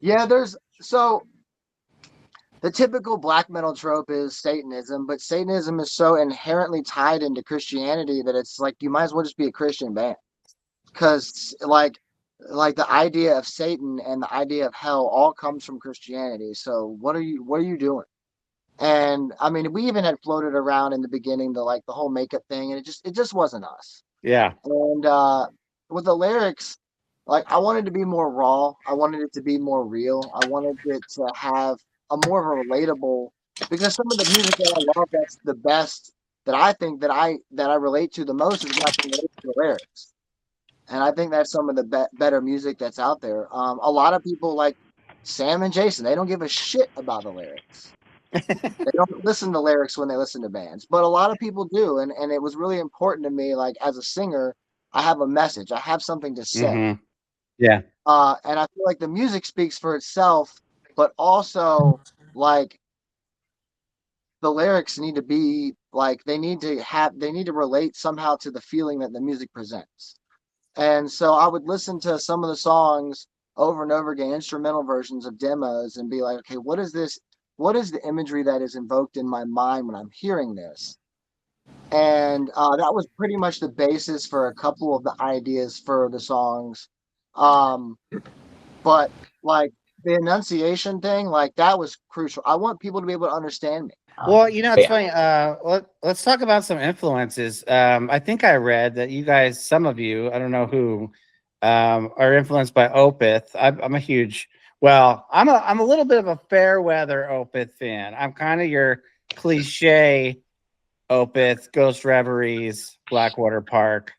Yeah, the typical black metal trope is Satanism, but Satanism is so inherently tied into Christianity that it's like you might as well just be a Christian band, because like the idea of Satan and the idea of hell all comes from Christianity. So what are you doing? And I mean, we even had floated around in the beginning the whole makeup thing, and it just wasn't us. Yeah. And with the lyrics, like I wanted to be more raw. I wanted it to be more real. I wanted it to have a more of a relatable, because some of the music that I love, that's the best, that I think that I relate to the most, is when I can relate to the lyrics. And I think that's some of the better music that's out there. A lot of people like Sam and Jason, they don't give a shit about the lyrics. They don't listen to lyrics when they listen to bands, but a lot of people do. And it was really important to me, like as a singer, I have a message. I have something to say. Mhm. Yeah. And I feel like the music speaks for itself, but also like the lyrics need to be like, they need to relate somehow to the feeling that the music presents. And so I would listen to some of the songs over and over again, instrumental versions of demos, and be like, okay, what is this? What is the imagery that is invoked in my mind when I'm hearing this? And that was pretty much the basis for a couple of the ideas for the songs. But like the enunciation thing, like that was crucial. I want people to be able to understand me. Well, you know, it's Yeah. funny. Let's talk about some influences. I think I read that you guys, some of you, I don't know who, are influenced by Opeth. I'm a huge, well, I'm a little bit of a fair weather Opeth fan. I'm kind of your cliche Opeth, Ghost Reveries, Blackwater Park.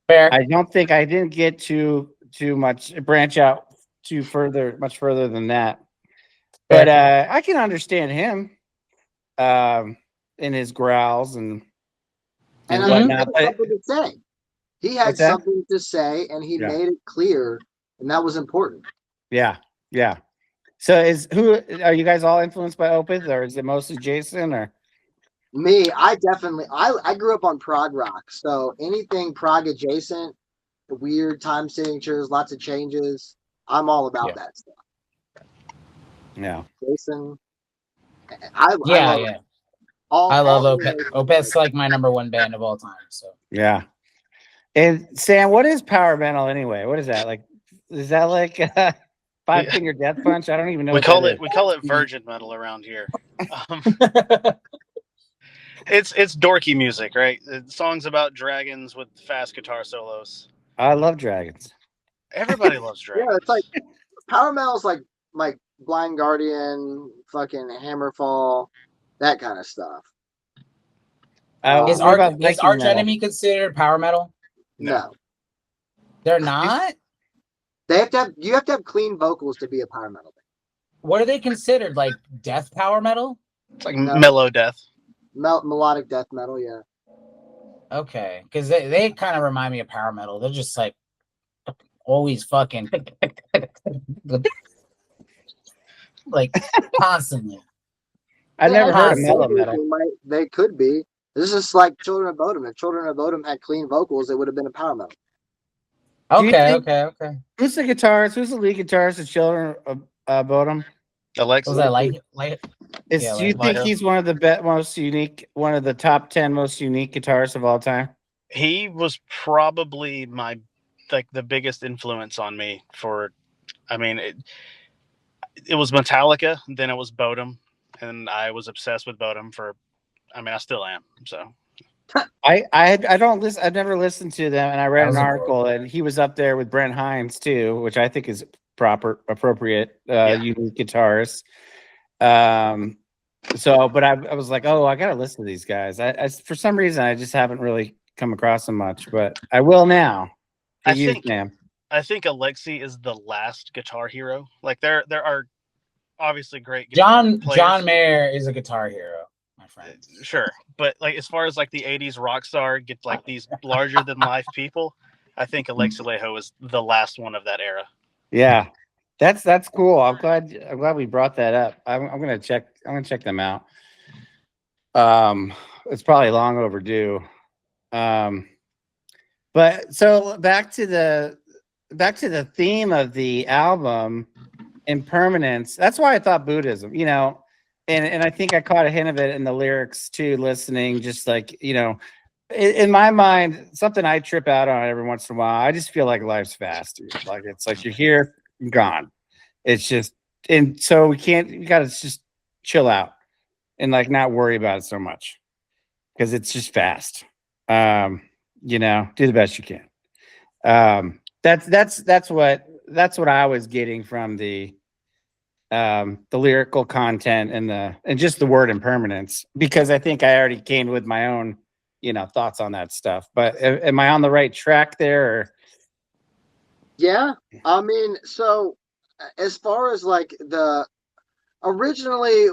Fair. I don't think I didn't get too much branch out much further than that. But I can understand him. In his growls and And whatnot. he had something to say. He had What's that? something to say, and he Yeah. made it clear, and that was important. Yeah. So are you guys all influenced by Opeth, or is it mostly Jason? Or Me, I grew up on prog rock, so anything prog adjacent, weird time signatures, lots of changes, I'm all about that stuff. yeah. Jason, I love all Opeth. Opeth's like my number one band of all time. So Yeah. And Sam, what is power metal anyway? What is that like? Is that like Five Finger Death Punch? I don't even know. We call it virgin metal around here. It's dorky music, right? Songs about dragons with fast guitar solos. I love dragons. Everybody loves dragons. Yeah, it's like power metal's like Blind Guardian, fucking Hammerfall, that kind of stuff. Is Arch Enemy considered power metal? No. They're not? You have to have clean vocals to be a power metal band. What are they considered? Like death power metal? It's like mellow death. Melodic death metal, yeah. Okay, because they kind of remind me of power metal. They're just like always fucking like constantly. I never heard of mellow metal. They could be. This is like Children of Bodom. If Children of Bodom had clean vocals, it would have been a power metal. Okay. Who's the guitarist? Who's the lead guitarist of Children of Bodom? Alexa. Was that like? Do you think he's one of the most unique, one of the top 10 most unique guitarists of all time? He was probably the biggest influence on me for. I mean, it was Metallica, then it was Bodom, and I was obsessed with Bodom for. I mean, I still am. So I don't listen. I've never listened to them, and I read That was an a article, and he was up there with Brent Hines too, which I think is appropriate, unique guitarist. So, but I was like, oh, I gotta listen to these guys. I for some reason I just haven't really come across them much, but I will now. I You, think Sam. I think Alexi is the last guitar hero. Like there are obviously great guitar players. John Mayer is a guitar hero, my friend. Sure, but like as far as like the '80s rock star get like these larger than life people, I think Alexi Laiho is the last one of that era. Yeah, that's cool. I'm glad we brought that up. I'm gonna check them out. It's probably long overdue. But so back to the theme of the album, Impermanence. That's why I thought Buddhism, and I think I caught a hint of it in the lyrics too, listening, just like, in my mind, something I trip out on every once in a while. I just feel like life's fast, dude. Like it's like you're here, you're gone. It's just, and so we gotta just chill out and like not worry about it so much because it's just fast. Do the best you can. That's what I was getting from the lyrical content and just the word impermanence, because I think I already came with my own thoughts on that stuff. But am I on the right track there? Or? Yeah, I mean, so as far as like originally,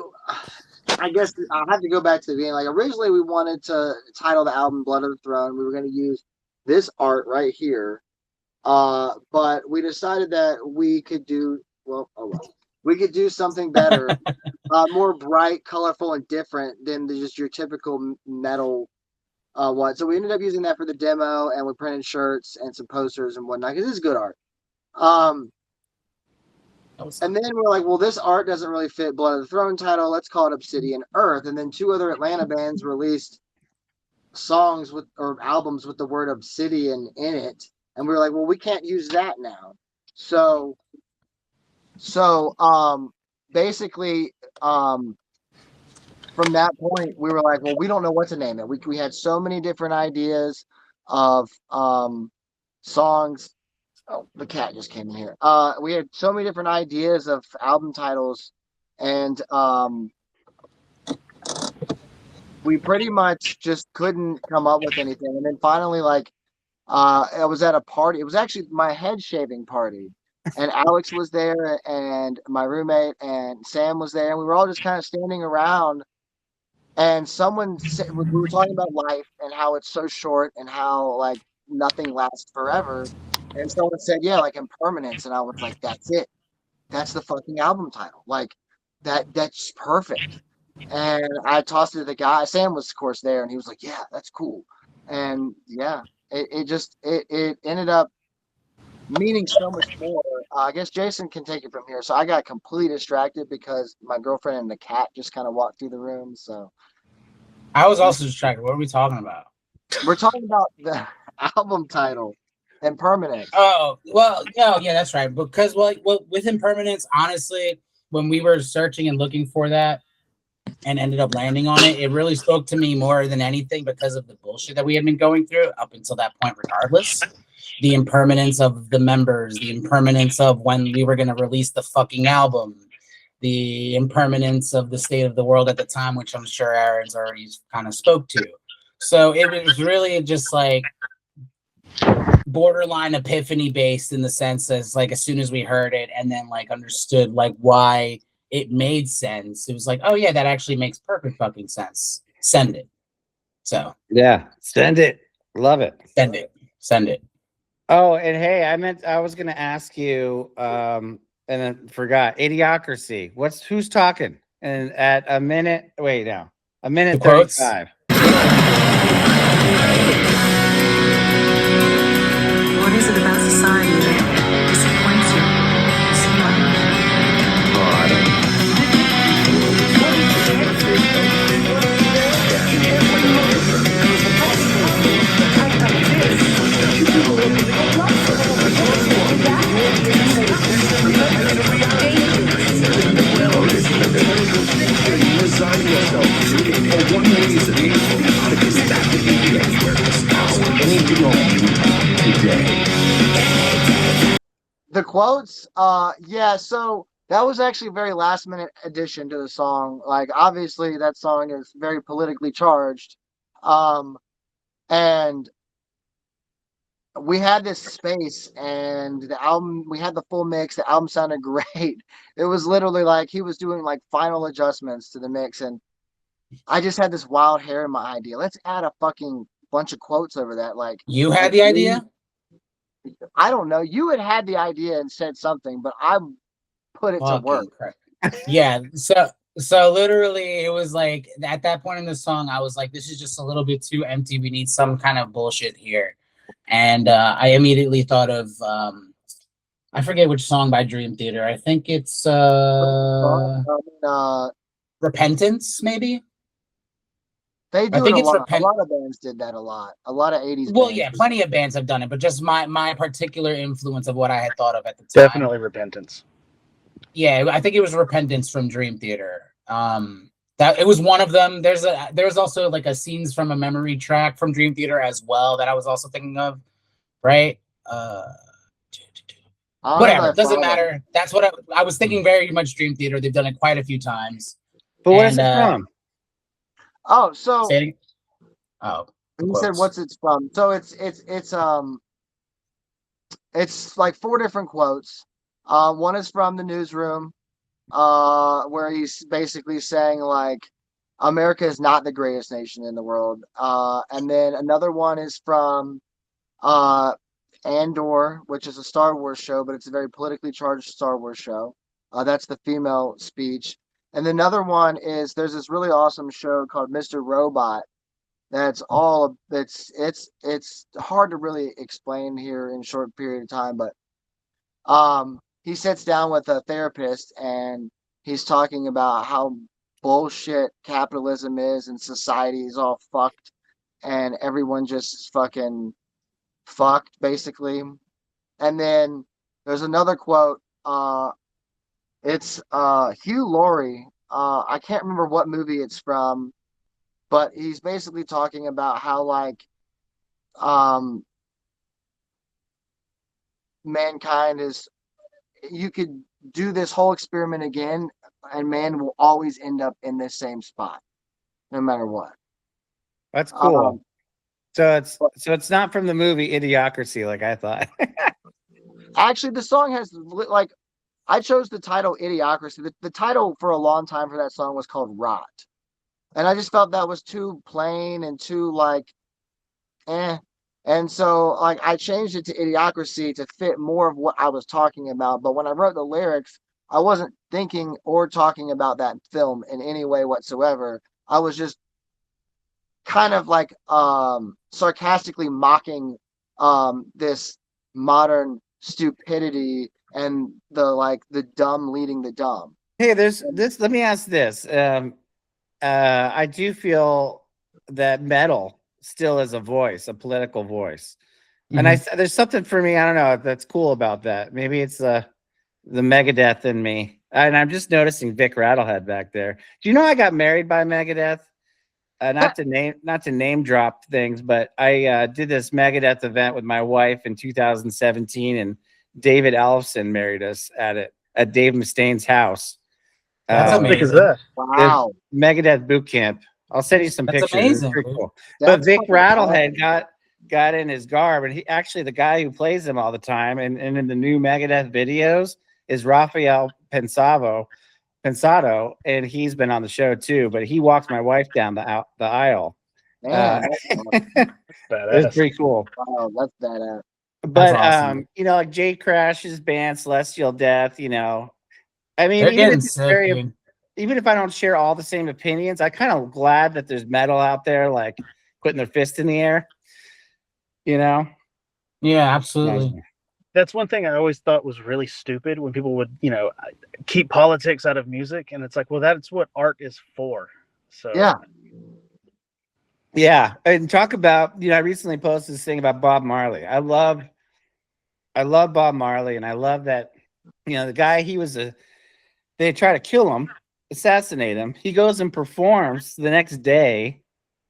I guess I'll have to go back to the beginning. Like originally, we wanted to title the album "Blood of the Throne." We were going to use this art right here, but we decided that we could do we could do something better, more bright, colorful, and different than just your typical metal one. So we ended up using that for the demo, and we printed shirts and some posters and whatnot because it's good art. And then we're like, well, this art doesn't really fit Blood of the Throne title. Let's call it Obsidian Earth. And then 2 other Atlanta bands released songs or albums with the word Obsidian in it. And we were like, well, we can't use that now. So basically, from that point, we were like, well, we don't know what to name it. We had so many different ideas of songs. Oh, the cat just came in here. We had so many different ideas of album titles, and we pretty much just couldn't come up with anything. And then finally, I was at a party. It was actually my head shaving party, and Alex was there, and my roommate, and Sam was there, and we were all just kind of standing around. And someone said, we were talking about life and how it's so short and how like nothing lasts forever. And someone said, yeah, like Impermanence. And I was like, that's it. That's the fucking album title. Like that's perfect. And I tossed it to the guy. Sam was of course there, and he was like, yeah, that's cool. And yeah, it ended up meaning so much more. I guess Jason can take it from here. So I got completely distracted because my girlfriend and the cat just kind of walked through the room. So I was also distracted. What are we talking about? We're talking about the album title, Impermanence. Oh, well, no, yeah, that's right. Because with Impermanence, honestly, when we were searching and looking for that and ended up landing on it, it really spoke to me more than anything because of the bullshit that we had been going through up until that point, regardless. The impermanence of the members, the impermanence of when we were going to release the fucking album, the impermanence of the state of the world at the time, which I'm sure Aaron's already kind of spoke to. So it was really just like borderline epiphany based in the sense as like as soon as we heard it and then like understood like why it made sense, it was like, oh yeah, that actually makes perfect fucking sense. Send it. So yeah, send it. Love it. Send it. Oh, and hey, I was gonna ask you, and then forgot. Idiocracy. Who's talking? And at a minute 35. What is it about society that disappoints you? The quotes, yeah, so that was actually a very last minute addition to the song. Like, obviously, that song is very politically charged. And we had this space, and the album, we had the full mix. The album sounded great. It was literally like he was doing like final adjustments to the mix. And I just had this wild hair in my idea. Let's add a fucking bunch of quotes over that. Like, You had the idea? I don't know. You had the idea and said something, but I put it to work. Yeah. So literally, it was like at that point in the song, I was like, "This is just a little bit too empty. We need some kind of bullshit here." And I immediately thought of I forget which song by Dream Theater. I think it's Repentance, maybe. They do I think it a it's lot. A lot of bands did that a lot. A lot of 80s Well, bands. yeah, plenty of bands have done it, but just my particular influence of what I had thought of at the time. Definitely Repentance. Yeah, I think it was Repentance from Dream Theater. That it was one of them. There's also like a Scenes from a Memory track from Dream Theater as well that I was also thinking of, right? Whatever, doesn't matter. That's what I was thinking. Very much Dream Theater. They've done it quite a few times. But what is it from? Oh, so oh, you said what's it's from? So it's like 4 different quotes. One is from the Newsroom, where he's basically saying like America is not the greatest nation in the world. And then another one is from Andor, which is a Star Wars show, but it's a very politically charged Star Wars show. That's the female speech. And another one is there's this really awesome show called Mr. Robot. That's all. It's hard to really explain here in a short period of time, but he sits down with a therapist and he's talking about how bullshit capitalism is and society is all fucked and everyone just is fucking fucked basically. And then there's another quote. It's Hugh Laurie. I can't remember what movie it's from, but he's basically talking about how like mankind is, you could do this whole experiment again and man will always end up in this same spot no matter what. That's cool. So it's not from the movie Idiocracy like I thought. Actually, the song has like, I chose the title Idiocracy. The title for a long time for that song was called Rot. And I just felt that was too plain and too like, eh. And so like I changed it to Idiocracy to fit more of what I was talking about. But when I wrote the lyrics, I wasn't thinking or talking about that film in any way whatsoever. I was just kind of like sarcastically mocking this modern stupidity and the dumb leading the dumb. Hey, there's this. Let me ask this. I do feel that metal still is a voice, a political voice, and there's something for me. I don't know that's cool about that. Maybe it's the Megadeth in me, and I'm just noticing Vic Rattlehead back there. Do you know I got married by Megadeth? Not to name drop things, but I did this Megadeth event with my wife in 2017, and David Ellefson married us at Dave Mustaine's house. That's amazing. Wow. Megadeth boot camp. I'll send you some pictures. Amazing. It's pretty cool. But Vic Rattlehead got in his garb, and he actually the guy who plays him all the time and in the new Megadeth videos is Rafael Pensado, and he's been on the show too. But he walked my wife down the aisle. It's pretty cool. Wow, that's badass. But awesome. like Jay Crash's band Celestial Death, I mean, even if I don't share all the same opinions, I'm kind of glad that there's metal out there like putting their fist in the air. Yeah, absolutely. That's one thing I always thought was really stupid when people would, keep politics out of music, and it's like, well, that's what art is for. So yeah, and talk about I recently posted this thing about Bob Marley. I love Bob Marley, and I love that the guy, they try to kill him, assassinate him. He goes and performs the next day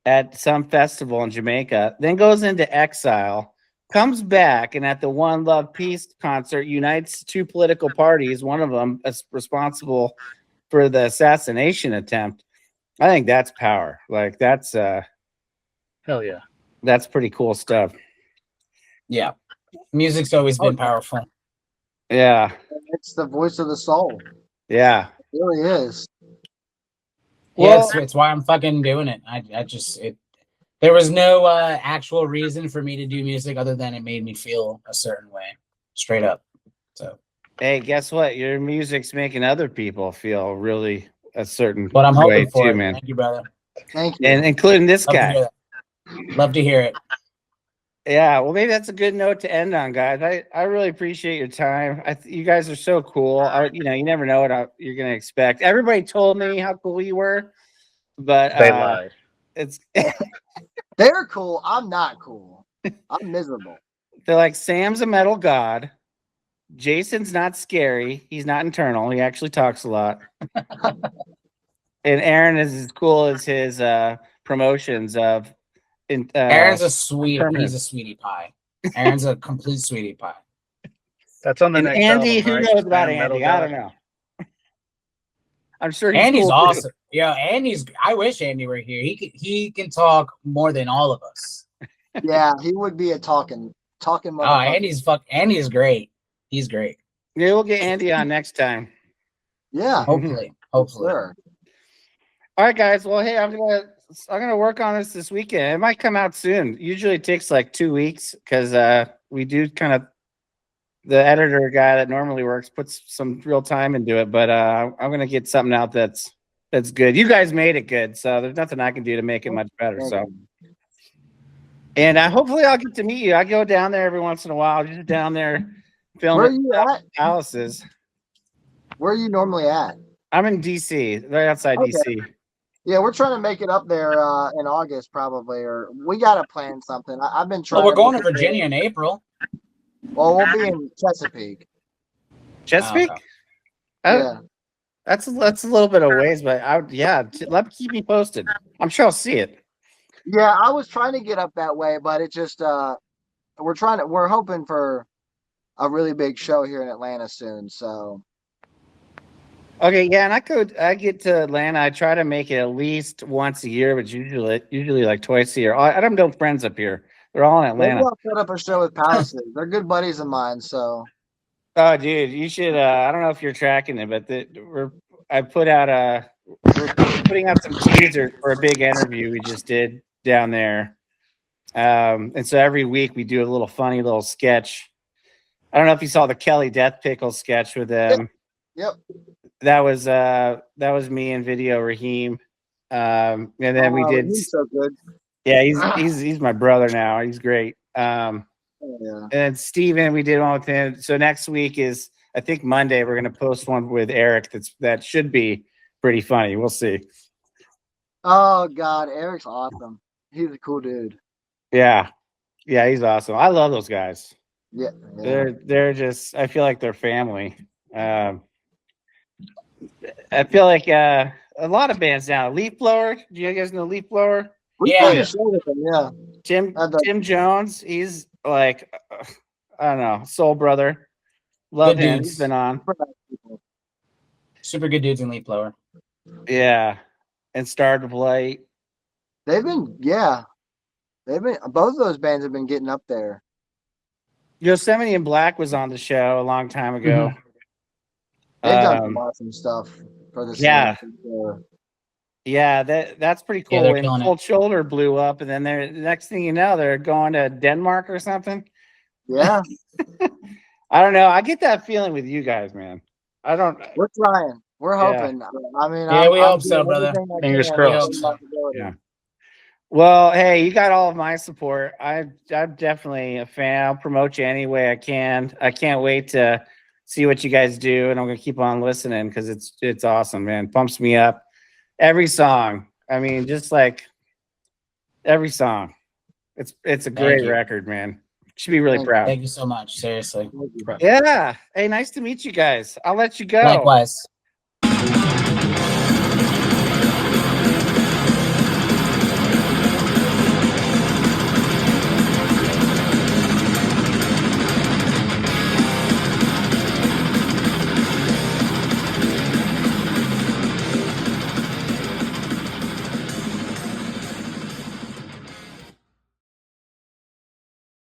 at some festival in Jamaica, then goes into exile, comes back and at the One Love Peace concert unites two political parties, one of them is responsible for the assassination attempt. I think that's power. Like that's Hell yeah. that's pretty cool stuff. Yeah. Music's always been powerful. Yeah. It's the voice of the soul. Yeah. It really is. Yeah, Well, it's why I'm fucking doing it. There was no actual reason for me to do music other than it made me feel a certain way, straight up. So, hey, guess what? Your music's making other people feel really a certain but I'm way hoping for too, it. man. Thank you, brother. Thank you. And including this Love to guy. hear that. Love to hear it. Yeah, well, maybe that's a good note to end on, guys. I really appreciate your time. You guys are so cool. You never know what you're gonna expect. Everybody told me how cool you were, but They lied. it's They're cool. I'm not cool. I'm miserable. they're like Sam's a metal god. Jason's not scary. He's not internal. He actually talks a lot. And Aaron is as cool as his promotions of. Aaron's a sweet. Impermanence. He's a sweetie pie. Aaron's a complete sweetie pie. That's on the And next Andy, album, who right? knows about Sam Metal Andy? I God? don't know. I'm sure he's Andy's cool too. awesome. Yeah, I wish Andy were here. He can talk more than all of us. Yeah, he would be a talking Oh, motherfucker. Andy is great. He's great. Yeah, we'll get Andy on next time. Yeah, Hopefully. sure. All right, guys. Well, hey, I'm gonna work on this weekend. It might come out soon. Usually, it takes like 2 weeks because we do kind of the editor guy that normally works puts some real time into it. But I'm gonna get something out that's good. You guys made it good, so there's nothing I can do to make it much better. So, and hopefully, I'll get to meet you. I go down there every once in a while, just down there filming Where are you at? palaces. Where are you normally at? I'm in DC, right outside Okay. DC. Yeah, we're trying to make it up there in August probably, or we got to plan something. I've been trying. Well, we're going to look at Virginia it. in April. Well, we'll be in Chesapeake. Chesapeake? Okay. Yeah. That's a little bit of ways, but keep me posted. I'm sure I'll see it. Yeah, I was trying to get up that way, but it just we're hoping for a really big show here in Atlanta soon. So Okay, yeah, and I get to Atlanta. I try to make it at least once a year, but usually like twice a year. I don't know friends up here. They're all in maybe Atlanta. I'll set up a show with Palaces. They're good buddies of mine. So Oh, dude, you should. I don't know if you're tracking it, but we're putting out some teasers for a big interview we just did down there. And so every week we do a little funny little sketch. I don't know if you saw the Kelly Death Pickle sketch with them. Yep. That was me and Video Raheem. And then we did. He's so good. Yeah, he's my brother now. He's great. Yeah. And Steven, we did one with him. So next week is, I think Monday, we're gonna post one with Eric. That should be pretty funny. We'll see. Oh God, Eric's awesome. He's a cool dude. Yeah, he's awesome. I love those guys. Yeah. They're just. I feel like they're family. I feel like a lot of bands now. Leaf Blower. Do you guys know Leaf Blower? We Yeah. played a show with him. Yeah. Tim Jones. He's like, I don't know, soul brother. Love Good him. dudes. He's been on. Super good dudes in Leaf Blower. Yeah, and Star to Play. They've been both of those bands have been getting up there. Yosemite and Black was on the show a long time ago. They've done some awesome stuff for the yeah. scene, for sure. Yeah, that's pretty cool. Yeah, they're When killing it. Cold Shoulder blew up, and then the next thing you know, they're going to Denmark or something. Yeah, I don't know. I get that feeling with you guys, man. I don't. we're trying. We're Yeah. hoping. I mean, Yeah, we hope so, doing brother. everything I Fingers can crossed. to my ability. Yeah. Well, hey, you got all of my support. I'm definitely a fan. I'll promote you any way I can. I can't wait to see what you guys do, and I'm gonna keep on listening because it's awesome, man. Pumps me up. Every song. I mean, just like every song. It's a great you. record, man. Should be really Thank proud. Thank you so much. Seriously. Yeah. Hey, nice to meet you guys. I'll let you go. Likewise.